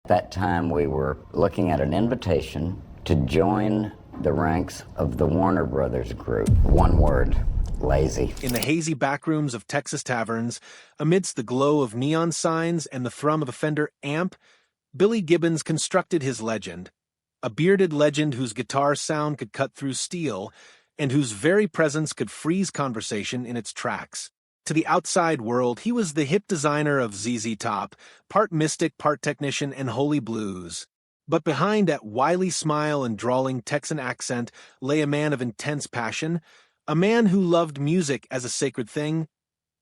That time we were looking at an invitation to join the ranks of the Warner Brothers group. One word: lazy. In the hazy backrooms of Texas taverns, amidst the glow of neon signs and the thrum of a Fender amp, Billy Gibbons constructed his legend, a bearded legend whose guitar sound could cut through steel and whose very presence could freeze conversation in its tracks. To the outside world, he was the hip designer of ZZ Top, part mystic, part technician, and holy blues. But behind that wily smile and drawling Texan accent lay a man of intense passion, a man who loved music as a sacred thing,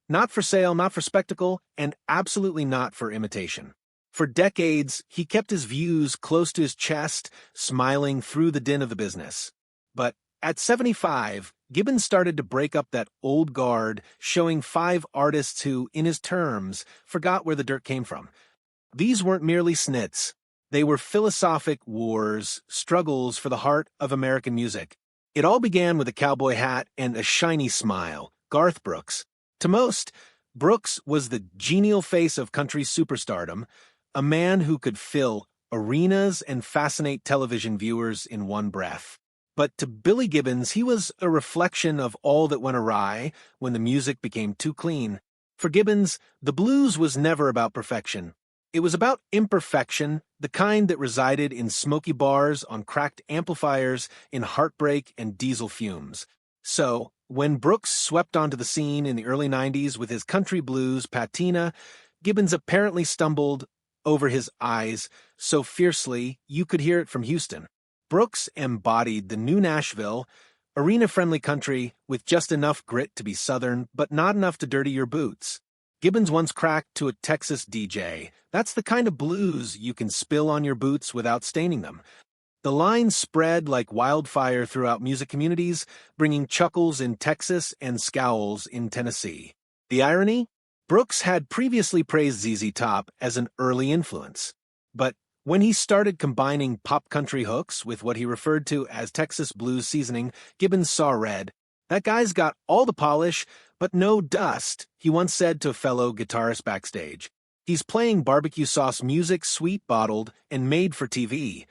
not for sale, not for spectacle, and absolutely not for imitation. For decades, he kept his views close to his chest, smiling through the din of the business. But at 75, Gibbons started to break up that old guard, showing 5 artists who, in his terms, forgot where the dirt came from. These weren't merely snits. They were philosophic wars, struggles for the heart of American music. It all began with a cowboy hat and a shiny smile, Garth Brooks. To most, Brooks was the genial face of country superstardom, a man who could fill arenas and fascinate television viewers in one breath. But to Billy Gibbons, he was a reflection of all that went awry when the music became too clean. For Gibbons, the blues was never about perfection. It was about imperfection, the kind that resided in smoky bars, on cracked amplifiers, in heartbreak and diesel fumes. So, when Brooks swept onto the scene in the early 90s with his country blues patina, Gibbons apparently stumbled over his eyes so fiercely you could hear it from Houston. Brooks embodied the new Nashville, arena-friendly country with just enough grit to be Southern, but not enough to dirty your boots. Gibbons once cracked to a Texas DJ, "That's the kind of blues you can spill on your boots without staining them." The line spread like wildfire throughout music communities, bringing chuckles in Texas and scowls in Tennessee. The irony? Brooks had previously praised ZZ Top as an early influence. But when he started combining pop country hooks with what he referred to as Texas blues seasoning, Gibbons saw red. "That guy's got all the polish, but no dust," he once said to a fellow guitarist backstage. "He's playing barbecue sauce music, sweet bottled, and made for TV."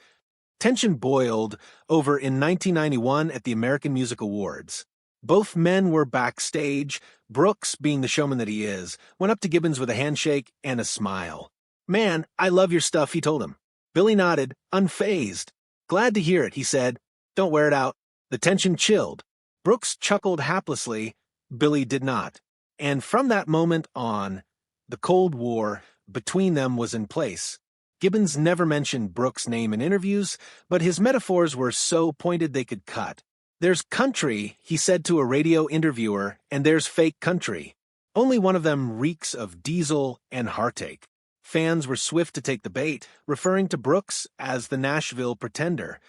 Tension boiled over in 1991 at the American Music Awards. Both men were backstage. Brooks, being the showman that he is, went up to Gibbons with a handshake and a smile. "Man, I love your stuff," he told him. Billy nodded, unfazed. "Glad to hear it," he said. "Don't wear it out." The tension chilled. Brooks chuckled haplessly. Billy did not. And from that moment on, the Cold War between them was in place. Gibbons never mentioned Brooks' name in interviews, but his metaphors were so pointed they could cut. "There's country," he said to a radio interviewer, "and there's fake country. Only one of them reeks of diesel and heartache." Fans were swift to take the bait, referring to Brooks as the Nashville pretender.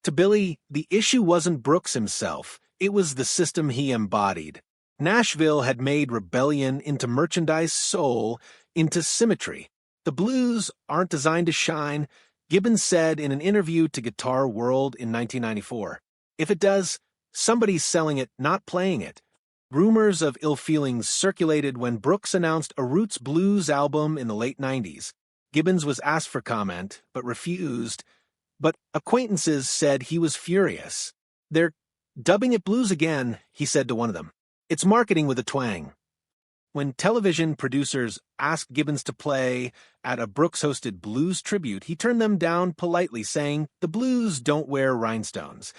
To Billy, the issue wasn't Brooks himself. It was the system he embodied. Nashville had made rebellion into merchandise, soul into symmetry. "The blues aren't designed to shine," Gibbons said in an interview to Guitar World in 1994. "If it does, somebody's selling it, not playing it." Rumors of ill feelings circulated when Brooks announced a roots blues album in the late 90s. Gibbons was asked for comment, but refused. But acquaintances said he was furious. "They're dubbing it blues again," he said to one of them. "It's marketing with a twang." When television producers asked Gibbons to play at a Brooks-hosted blues tribute, he turned them down politely, saying, "The blues don't wear rhinestones."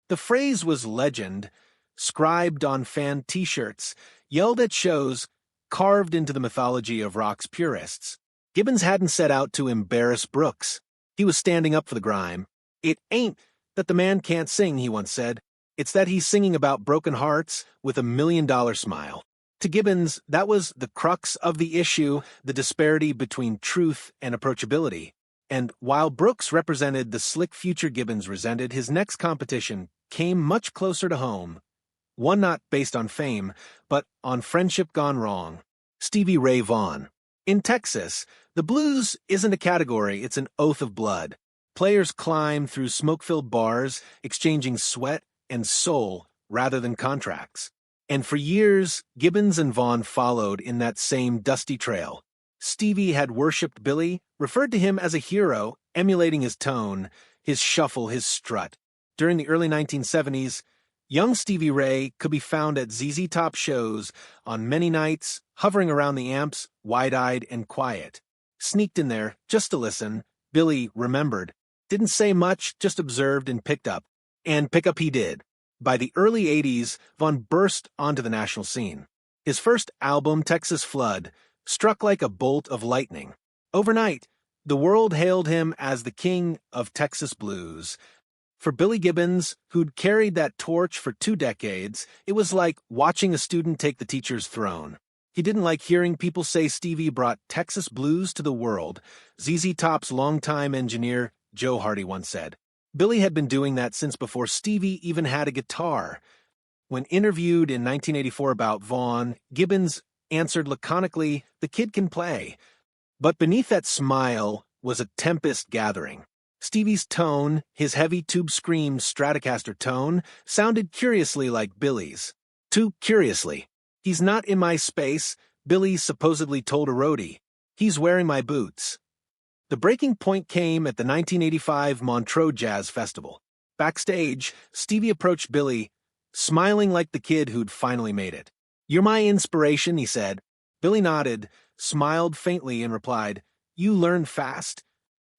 The phrase was legend, scribed on fan T-shirts, yelled at shows, carved into the mythology of rock's purists. Gibbons hadn't set out to embarrass Brooks. He was standing up for the grime. "It ain't that the man can't sing," he once said. "It's that he's singing about broken hearts with a $1 million smile." To Gibbons, that was the crux of the issue, the disparity between truth and approachability. And while Brooks represented the slick future Gibbons resented, his next competition came much closer to home. One not based on fame, but on friendship gone wrong. Stevie Ray Vaughan. In Texas, the blues isn't a category, it's an oath of blood. Players climb through smoke-filled bars, exchanging sweat and soul rather than contracts. And for years, Gibbons and Vaughan followed in that same dusty trail. Stevie had worshipped Billy, referred to him as a hero, emulating his tone, his shuffle, his strut. During the early 1970s, young Stevie Ray could be found at ZZ Top shows on many nights, hovering around the amps, wide-eyed and quiet. Sneaked in there, just to listen, Billy remembered. Didn't say much, just observed and picked up. And pick up he did. By the early 80s, Vaughan burst onto the national scene. His first album, Texas Flood, struck like a bolt of lightning. Overnight, the world hailed him as the king of Texas blues. For Billy Gibbons, who'd carried that torch for 2 decades, it was like watching a student take the teacher's throne. He didn't like hearing people say Stevie brought Texas blues to the world. ZZ Top's longtime engineer, Joe Hardy, once said. Billy had been doing that since before Stevie even had a guitar. When interviewed in 1984 about Vaughan, Gibbons answered laconically, "The kid can play." But beneath that smile was a tempest gathering. Stevie's tone, his heavy tube scream Stratocaster tone, sounded curiously like Billy's. Too curiously. "He's not in my space," Billy supposedly told a roadie. "He's wearing my boots." The breaking point came at the 1985 Montreux Jazz Festival. Backstage, Stevie approached Billy, smiling like the kid who'd finally made it. "You're my inspiration," he said. Billy nodded, smiled faintly, and replied, "You learn fast."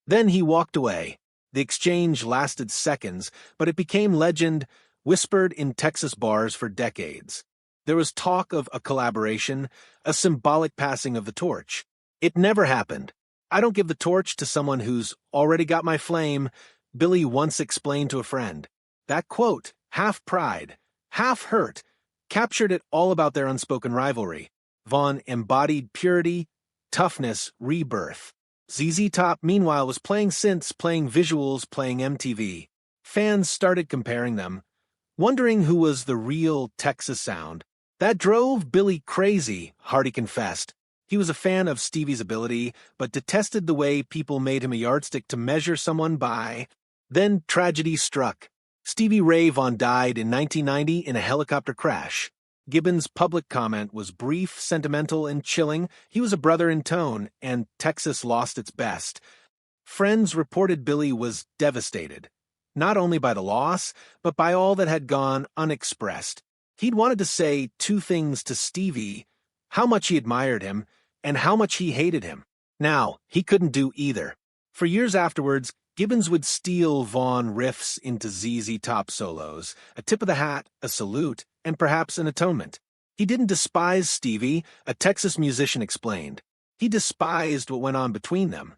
Then he walked away. The exchange lasted seconds, but it became legend, whispered in Texas bars for decades. There was talk of a collaboration, a symbolic passing of the torch. It never happened. "I don't give the torch to someone who's already got my flame," Billy once explained to a friend. That quote, half pride, half hurt, captured it all about their unspoken rivalry. Vaughan embodied purity, toughness, rebirth. ZZ Top, meanwhile, was playing synths, playing visuals, playing MTV. Fans started comparing them, wondering who was the real Texas sound. That drove Billy crazy, Hardy confessed. He was a fan of Stevie's ability, but detested the way people made him a yardstick to measure someone by. Then tragedy struck. Stevie Ray Vaughan died in 1990 in a helicopter crash. Gibbons' public comment was brief, sentimental, and chilling. He was a brother in tone, and Texas lost its best. Friends reported Billy was devastated, not only by the loss, but by all that had gone unexpressed. He'd wanted to say 2 things to Stevie: how much he admired him, and how much he hated him. Now, he couldn't do either. For years afterwards, Gibbons would steal Vaughan riffs into ZZ Top solos, a tip of the hat, a salute, and perhaps an atonement. He didn't despise Stevie, a Texas musician explained. He despised what went on between them,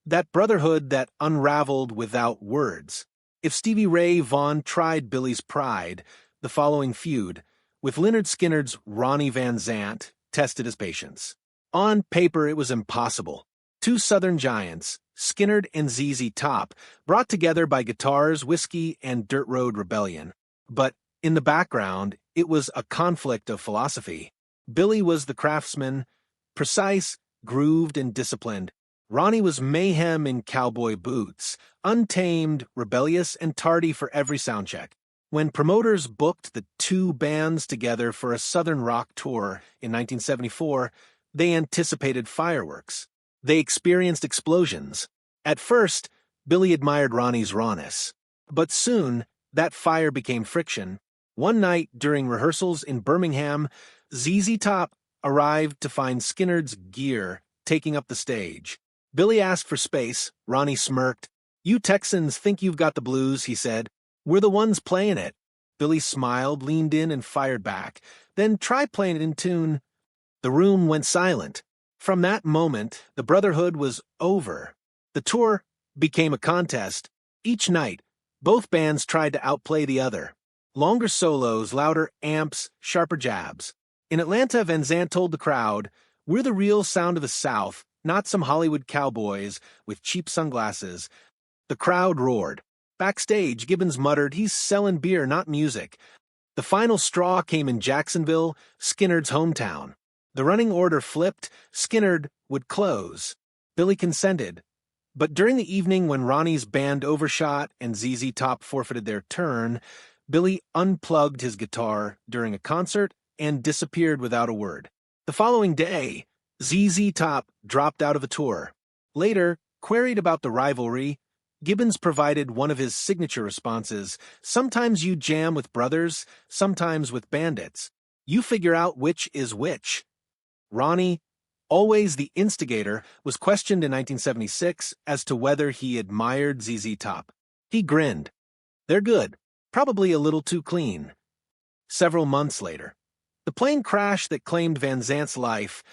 that brotherhood that unraveled without words. If Stevie Ray Vaughan tried Billy's pride, the following feud, with Lynyrd Skynyrd's Ronnie Van Zant, tested his patience. On paper, it was impossible. 2 Southern giants, Skynyrd and ZZ Top, brought together by guitars, whiskey, and dirt road rebellion. But in the background, it was a conflict of philosophy. Billy was the craftsman, precise, grooved, and disciplined. Ronnie was mayhem in cowboy boots, untamed, rebellious, and tardy for every soundcheck. When promoters booked the 2 bands together for a Southern rock tour in 1974, they anticipated fireworks. They experienced explosions. At first, Billy admired Ronnie's rawness. But soon, that fire became friction. One night during rehearsals in Birmingham, ZZ Top arrived to find Skynyrd's gear taking up the stage. Billy asked for space. Ronnie smirked. "You Texans think you've got the blues," he said. "We're the ones playing it." Billy smiled, leaned in, and fired back. "Then try playing it in tune." The room went silent. From that moment, the brotherhood was over. The tour became a contest. Each night, both bands tried to outplay the other. Longer solos, louder amps, sharper jabs. In Atlanta, Van Zant told the crowd, "We're the real sound of the South, not some Hollywood cowboys with cheap sunglasses." The crowd roared. Backstage, Gibbons muttered, "He's selling beer, not music." The final straw came in Jacksonville, Skynyrd's hometown. The running order flipped. Skynyrd would close. Billy consented. But during the evening when Ronnie's band overshot and ZZ Top forfeited their turn, Billy unplugged his guitar during a concert and disappeared without a word. The following day, ZZ Top dropped out of the tour. Later, queried about the Rivalry, Gibbons provided one of his signature responses: "Sometimes you jam with brothers, sometimes with bandits. You figure out which is which." Ronnie, always the instigator, was questioned in 1976 as to whether he admired ZZ Top. He grinned. "They're good, probably a little too clean." Several months later, the plane crash that claimed Van Zant's life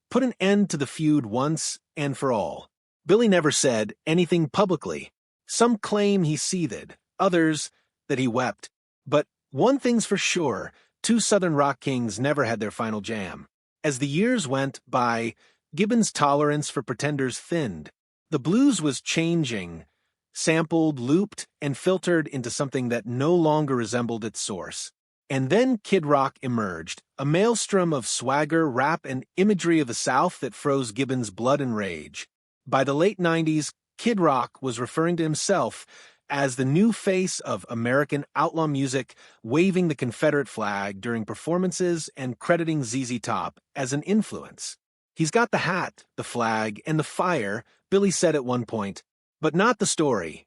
put an end to the feud once and for all. Billy never said anything publicly. Some claim he seethed, others that he wept. But one thing's for sure, two Southern rock kings never had their final jam. As the years went by, Gibbons' tolerance for pretenders thinned. The blues was changing, sampled, looped, and filtered into something that no longer resembled its source. And then Kid Rock emerged, a maelstrom of swagger, rap, and imagery of the South that froze Gibbons' blood and rage. By the late 90s, Kid Rock was referring to himself as the new face of American outlaw music, waving the Confederate flag during performances and crediting ZZ Top as an influence. "He's got the hat, the flag, and the fire," Billy said at one point, but not the story.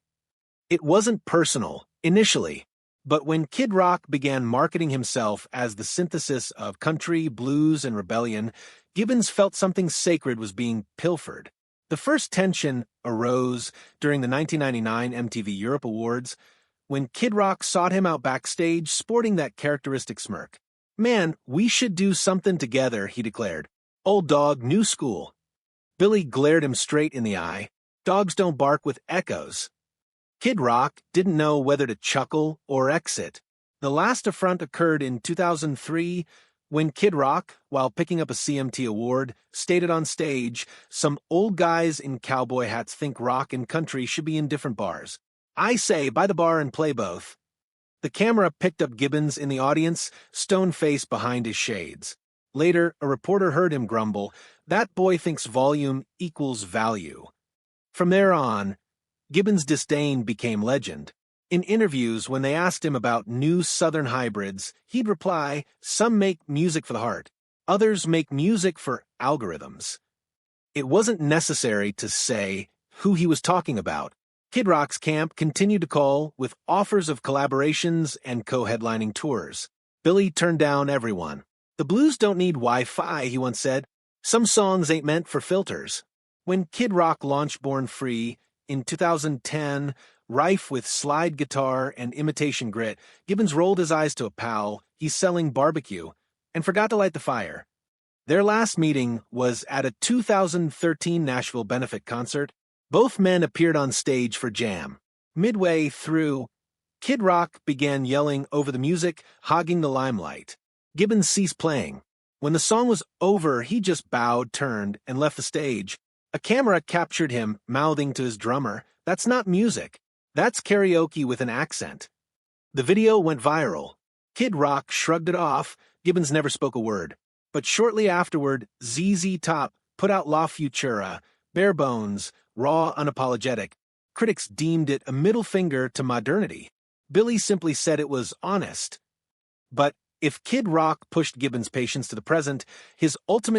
It wasn't personal, initially, but when Kid Rock began marketing himself as the synthesis of country, blues, and rebellion, Gibbons felt something sacred was being pilfered. The first tension arose during the 1999 MTV Europe Awards when Kid Rock sought him out backstage sporting that characteristic smirk. "Man, we should do something together," he declared. "Old dog, new school." Billy glared him straight in the eye. Dogs don't bark with echoes. Kid Rock didn't know whether to chuckle or exit. The last affront occurred in 2003 when Kid Rock, while picking up a CMT award, stated on stage, "Some old guys in cowboy hats think rock and country should be in different bars. I say, buy the bar and play both." The camera picked up Gibbons in the audience, stone-faced behind his shades. Later, a reporter heard him grumble, "That boy thinks volume equals value." From there on, Gibbons' disdain became legend. In interviews, when they asked him about new Southern hybrids, he'd reply, "Some make music for the heart. Others make music for algorithms." It wasn't necessary to say who he was talking about. Kid Rock's camp continued to call with offers of collaborations and co-headlining tours. Billy turned down everyone. "The blues don't need Wi-Fi," he once said. "Some songs ain't meant for filters." When Kid Rock launched Born Free in 2010, rife with slide guitar and imitation grit, Gibbons rolled his eyes to a pal, he's selling barbecue, and forgot to light the fire. Their last meeting was at a 2013 Nashville benefit concert. Both men appeared on stage for jam. Midway through, Kid Rock began yelling over the music, hogging the limelight. Gibbons ceased playing. When the song was over, he just bowed, turned, and left the stage. A camera captured him mouthing to his drummer, "That's not music. That's karaoke with an accent." The video went viral. Kid Rock shrugged it off. Gibbons never spoke a word. But shortly afterward, ZZ Top put out La Futura, bare bones, raw, unapologetic. Critics deemed it a middle finger to modernity. Billy simply said it was honest. But if Kid Rock pushed Gibbons' patience to the present, his ultimate